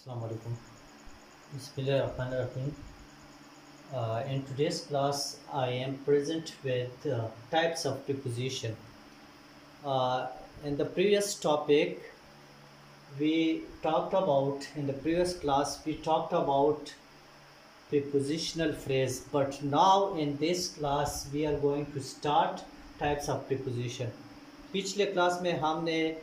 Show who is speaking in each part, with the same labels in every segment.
Speaker 1: Assalamu alaikum. Bismillahirrahmanirrahim. In today's class, I am present with types of preposition. Uh, in the previous topic, in the previous class, we talked about prepositional phrase, but now in this class, we are going to start types of preposition. पिछले class में हमने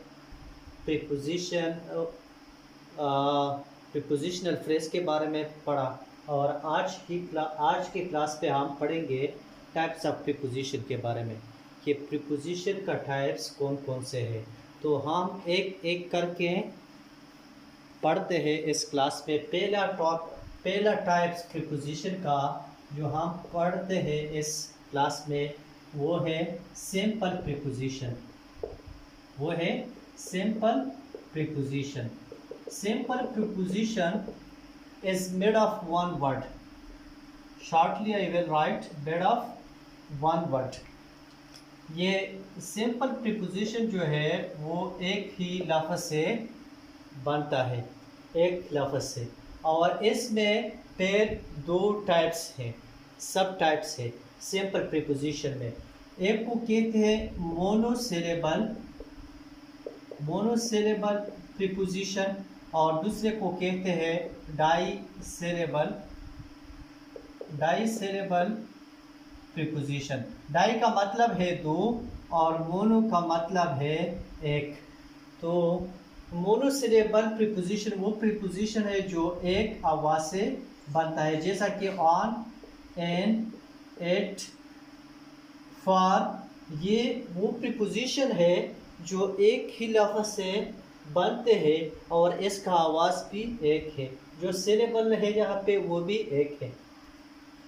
Speaker 1: prepositional phrase के बारे में पढ़ा और आज की क्लास पे हम पढ़ेंगे टाइप्स ऑफ प्रीपोजिशन के बारे में कि प्रीपोजिशन का टाइप्स कौन कौन से हैं। तो हम एक एक करके पढ़ते हैं इस क्लास में। पहला टाइप्स प्रीपोजिशन का जो हम पढ़ते हैं इस क्लास में वो है simple preposition. Simple preposition is made of one word. Shortly I will write made of one word. ये simple preposition जो है वो एक ही लफ्ज़ से बनता है, एक लफ्ज़ से, और इसमें फिर दो टाइप्स हैं, सब टाइप्स है सिंपल प्रीपोजिशन में। एक को कहते हैं मोनोसिलेबल प्रीपोजिशन और दूसरे को कहते हैं डाइसिलेबल प्रीपोजिशन। डाई का मतलब है दो और मोनो का मतलब है एक। तो मोनोसिलेबल प्रीपोजिशन वो प्रीपोजिशन है जो एक आवाज़ से बनता है, जैसा कि ऑन, एन, एट, फॉर। ये वो प्रीपोजिशन है जो एक ही लफ्ज़ से बनते हैं और इसका आवाज़ भी एक है। जो सिलेबल है यहाँ पे वो भी एक है।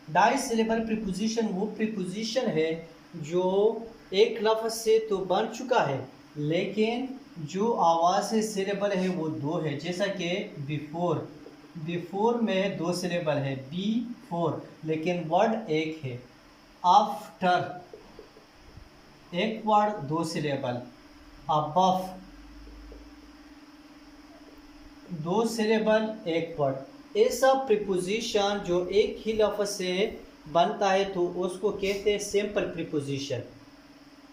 Speaker 1: डाइसिलेबल प्रीपोजिशन वो प्रीपोजिशन है जो एक लफ्ज़ से तो बन चुका है लेकिन जो आवाज़ सिलेबल है वो दो है, जैसा कि बिफोर में दो सिलेबल है बी4 लेकिन वर्ड एक है। आफ्टर एक वर्ड दो सिलेबल। अबव दो सिलेबल एक वर्ड। ऐसा प्रीपोजिशन जो एक ही लफ्ज़ से बनता है तो उसको कहते हैं सिंपल प्रीपोजिशन।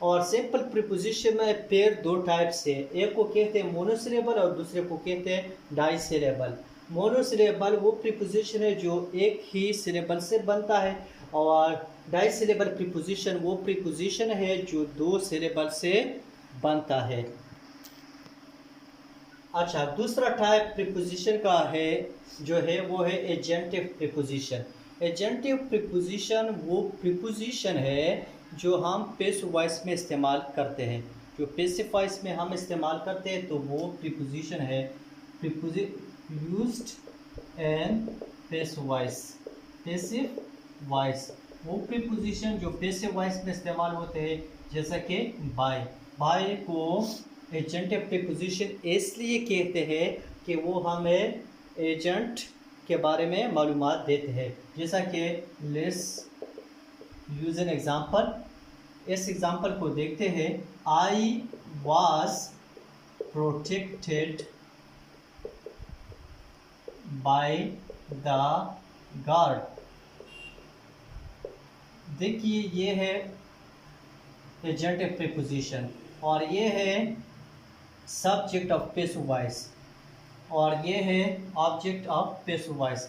Speaker 1: और सिंपल प्रीपोजिशन में फिर दो टाइप्स है, एक को कहते हैं मोनोसिलेबल और दूसरे को कहते हैं डाइसिलेबल। मोनोसिलेबल वो प्रीपोजिशन है जो एक ही सिलेबल से बनता है और डाइसिलेबल प्रीपोजिशन वो प्रीपोजिशन है जो दो सिलेबल से बनता है। अच्छा, दूसरा टाइप प्रीपोजिशन का है जो है वो है एजेंटिव प्रीपोजिशन। एजेंटिव प्रीपोजिशन वो प्रीपोजिशन है जो हम पैसिव वॉइस में इस्तेमाल करते हैं। जो पैसिव वॉइस में हम इस्तेमाल करते हैं तो वो प्रीपोजिशन है यूज्ड इन पैसिव वॉइस। वो प्रीपोजिशन जो पैसिव वॉइस में इस्तेमाल होते हैं, जैसा कि बाय को एजेंटिव प्रीपोजिशन इसलिए कहते हैं कि वो हमें एजेंट के बारे में मालूमात देते हैं। जैसा कि लेट्स यूज एन एग्जांपल। इस एग्जांपल को देखते हैं। I was protected by the guard. देखिए ये है एजेंटिव प्रीपोजिशन और ये है सब्जेक्ट ऑफ पैसिव वॉइस और ये है ऑब्जेक्ट ऑफ पैसिव वॉइस।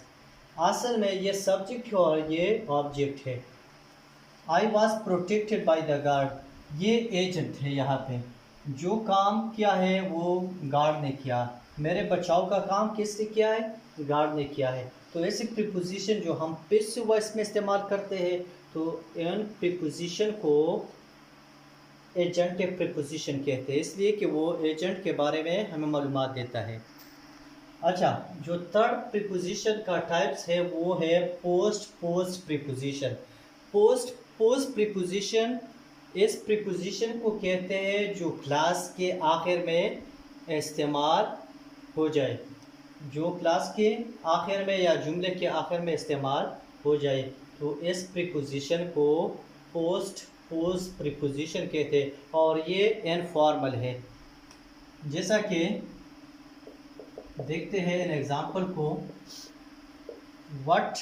Speaker 1: असल में ये सब्जेक्ट है और ये ऑब्जेक्ट है। I was protected by the guard, ये एजेंट है। यहाँ पे जो काम किया है वो गार्ड ने किया। मेरे बचाव का काम किसने किया है? गार्ड ने किया है। तो ऐसे प्रीपोजिशन जो हम पैसिव वॉइस में इस्तेमाल करते हैं तो इन प्रीपोजिशन को एजेंटिव प्रीपोजिशन कहते हैं, इसलिए कि वो एजेंट के बारे में हमें मालूमात देता है। अच्छा, जो थर्ड प्रीपोजिशन का टाइप्स है वो है पोस्ट प्रीपोजिशन। पोस्ट प्रीपोजिशन इस प्रीपोजिशन को कहते हैं जो क्लास के आखिर में इस्तेमाल हो जाए, जो क्लास के आखिर में या जुमले के आखिर में इस्तेमाल हो जाए तो इस प्रीपोजिशन को पोस्ट प्रीपोजिशन कहते हैं और ये इनफॉर्मल है। जैसा कि देखते हैं इन एग्जाम्पल को। What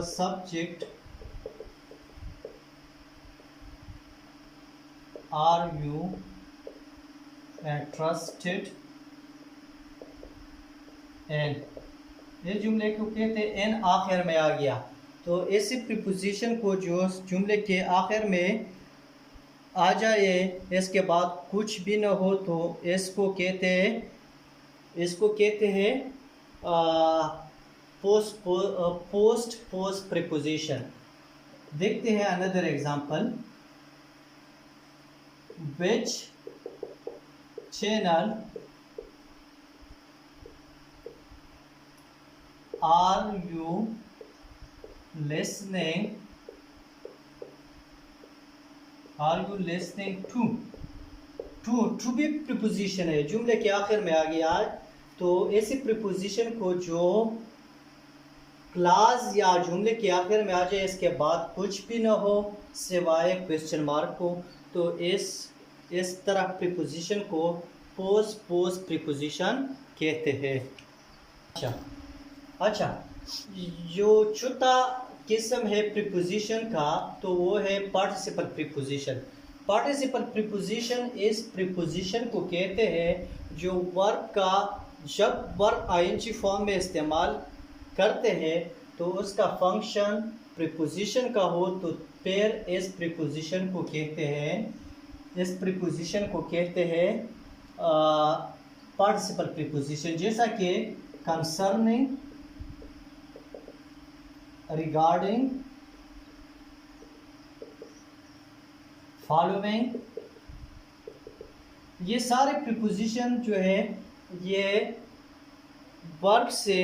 Speaker 1: subject are you interested in. ये जुमले को कहते हैं एन आखिर में आ गया, तो ऐसे प्रीपोजिशन को जो जुमले के आखिर में आ जाए, इसके बाद कुछ भी न हो, तो इसको कहते हैं पोस्ट प्रीपोजिशन। देखते हैं another example. Which channel are you listening to भी प्रीपोजिशन है, जुमले के आखिर में आ गया। तो ऐसे प्रीपोजिशन को जो क्लास या जुमले के आखिर में आ जाए, इसके बाद कुछ भी ना हो सिवाय क्वेश्चन मार्क को, तो इस तरह प्रीपोजिशन को पोस्ट प्रीपोजिशन कहते हैं। अच्छा, जो चौथा किस्म है प्रीपोजिशन का, तो वो है पार्टिसिपल प्रीपोजिशन। पार्टिसिपल प्रीपोजिशन इस प्रीपोजिशन को कहते हैं जो जब वर्ब आईएनजी फॉर्म में इस्तेमाल करते हैं तो उसका फंक्शन प्रीपोजिशन का हो, तो फिर इस प्रीपोजिशन को कहते हैं पार्टिसिपल प्रीपोजिशन। जैसा कि कंसर्निंग, रिगार्डिंग, फॉलोइंग, ये सारे प्रीपोजिशन जो है ये वर्ब से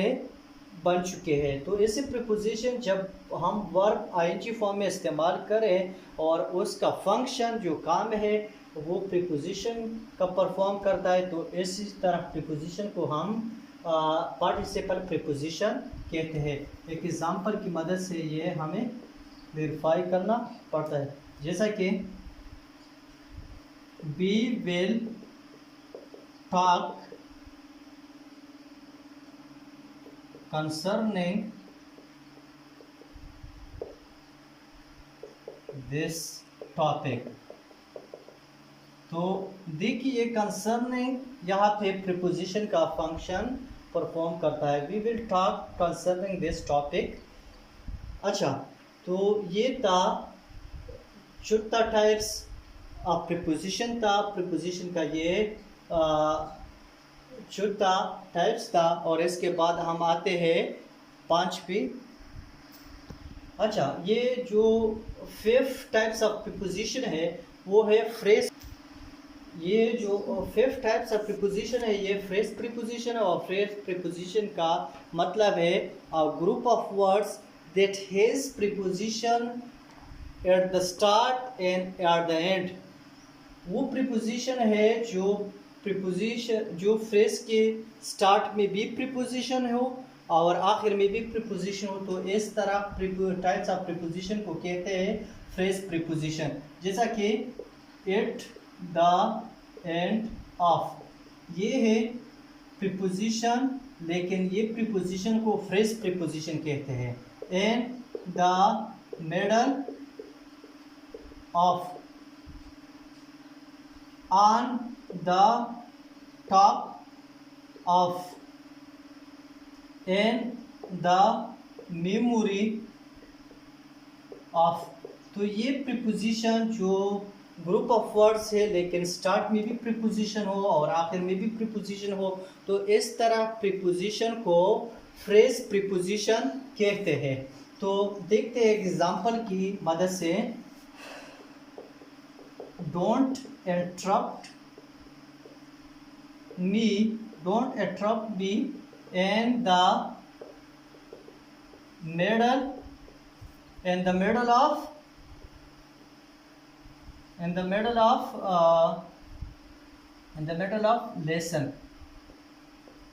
Speaker 1: बन चुके हैं। तो ऐसे प्रीपोजिशन जब हम वर्ब आईएनजी फॉर्म में इस्तेमाल करें और उसका फंक्शन जो काम है वो प्रीपोजिशन का परफॉर्म करता है, तो इसी तरह प्रीपोजिशन को हम पार्टिसिपल प्रीपोजिशन कहते हैं। एक एग्जांपल की मदद से ये हमें वेरीफाई करना पड़ता है। जैसा कि we will talk concerning this topic। तो देखिए कंसर्निंग यहाँ पे प्रीपोजिशन का फंक्शन परफॉर्म करता है। We will talk concerning this topic. अच्छा, तो ये था चौथा टाइप्स ऑफ प्रीपोजिशन था। प्रीपोजिशन का ये चौथा टाइप्स था, और इसके बाद हम आते हैं पांचवी। अच्छा, ये जो फिफ्थ टाइप्स ऑफ प्रीपोजिशन है वो है फ्रेज। ये जो फिफ्थ टाइप्स ऑफ प्रीपोजिशन है ये फ्रेज प्रीपोजिशन है, और फ्रेज प्रीपोजिशन का मतलब है a group of words that has preposition at the start and at the end. वो प्रीपोजिशन है जो फ्रेज के स्टार्ट में भी प्रीपोजिशन हो और आखिर में भी प्रीपोजिशन हो, तो इस तरह टाइप्स ऑफ प्रीपोजिशन को कहते हैं फ्रेज प्रीपोजिशन। जैसा कि एट द एंड ऑफ, ये है प्रीपोजिशन, लेकिन ये प्रीपोजिशन को फ्रेज प्रीपोजिशन कहते हैं। In the middle of, on the top of, in the memory of. तो ये प्रीपोजिशन जो ग्रुप ऑफ वर्ड्स है लेकिन स्टार्ट में भी प्रीपोजिशन हो और आखिर में भी प्रीपोजिशन हो, तो इस तरह प्रीपोजिशन को फ्रेज प्रीपोजिशन कहते हैं। तो देखते हैं एग्जांपल की मदद से। Don't interrupt me in the middle of lesson।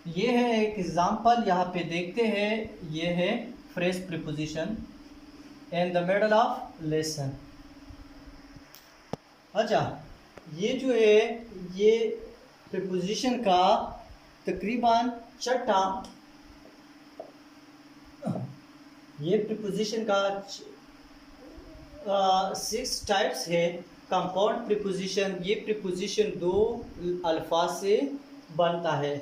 Speaker 1: ये है एक एग्जांपल, यहाँ पे देखते हैं। ये है phrase preposition in the middle of lesson। अच्छा, ये जो है ये प्रीपोजिशन का तकरीबन छठा, ये प्रीपोजिशन का 6 टाइप्स है। कंपाउंड प्रीपोजिशन, ये प्रीपोजिशन 2 अल्फाज से बनता है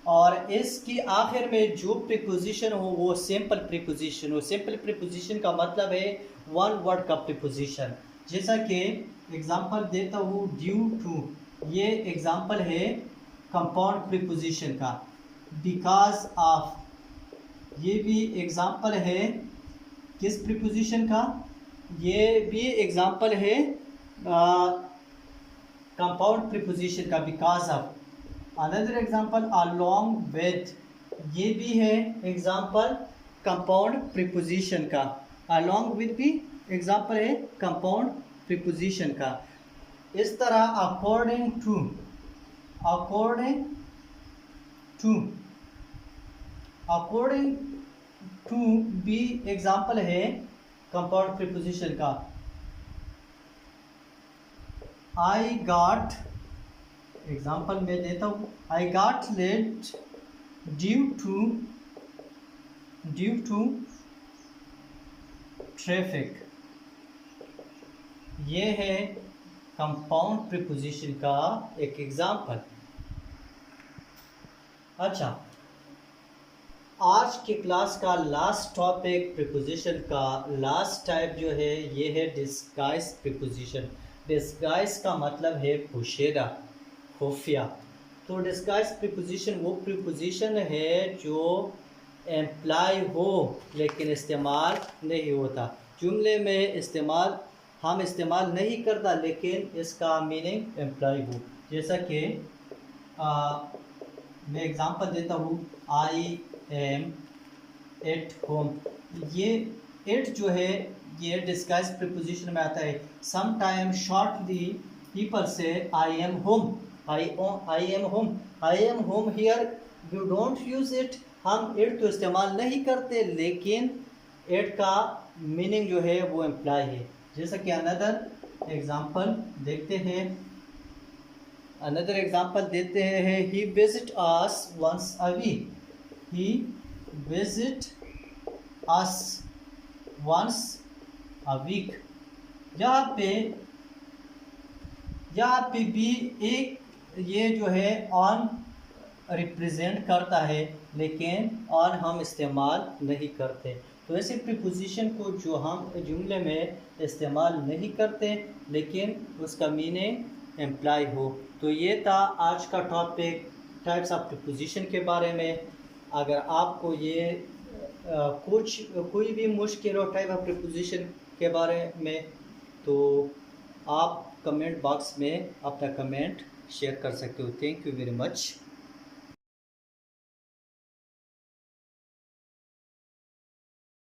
Speaker 1: और इसकी आखिर में जो प्रीपोजिशन हो वो सिंपल प्रीपोजिशन हो। सिंपल प्रीपोजिशन का मतलब है वन वर्ड का प्रीपोजिशन। जैसा कि एग्जांपल देता हूँ, ड्यू टू, ये एग्जांपल है कंपाउंड प्रीपोजिशन का। बिकॉज ऑफ, ये भी एग्जांपल है किस प्रीपोजिशन का, ये भी एग्जांपल है कंपाउंड प्रीपोजिशन का, because of. Another example along with, ये भी है एग्जांपल कंपाउंड प्रीपोजिशन का। अलोंग विद भी एग्जांपल है कंपाउंड प्रीपोजिशन का। इस तरह according to, according to, according to भी एग्जांपल है कंपाउंड प्रीपोजिशन का। आई गॉट, एग्जांपल मैं देता हूँ, I got late due to traffic, ये है कंपाउंड प्रीपोजिशन का एक एग्जांपल। अच्छा, आज के क्लास का लास्ट टॉपिक प्रीपोजिशन का लास्ट टाइप जो है ये है डिस्गाइज प्रीपोजिशन। डिस्गाइज का मतलब है पोशीदा, खुफिया। तो डिस्गाइज प्रीपोजिशन वो प्रीपोजिशन है जो एम्प्लाई हो लेकिन इस्तेमाल नहीं होता। जुमले में इस्तेमाल, हम इस्तेमाल नहीं करता लेकिन इसका मीनिंग एम्प्लाई हो। जैसा कि मैं एग्जांपल देता हूँ, आई एम एट होम, ये एट जो है ये डिस्गाइज प्रीपोजिशन में आता है। सम टाइम शॉर्टली पीपल से I am home, I am home, I am home here you don't use it. हम इट तो इस्तेमाल नहीं करते लेकिन इट का मीनिंग जो है वो एम्प्लाई है। जैसा कि अनदर एग्जांपल देखते हैं, अनदर एग्जांपल देते हैं, he visit us once a week, he visit us once a week. यहाँ पे भी एक ये जो है ऑन रिप्रेजेंट करता है लेकिन ऑन हम इस्तेमाल नहीं करते। तो ऐसे प्रीपोजिशन को जो हम जुमले में इस्तेमाल नहीं करते लेकिन उसका मीनिंग एम्प्लाई हो। तो ये था आज का टॉपिक टाइप्स ऑफ प्रीपोजिशन के बारे में। अगर आपको ये कोई भी मुश्किल हो टाइप ऑफ प्रीपोजिशन के बारे में तो आप कमेंट बॉक्स में अपना कमेंट शेयर कर सकते हो। Thank you very much.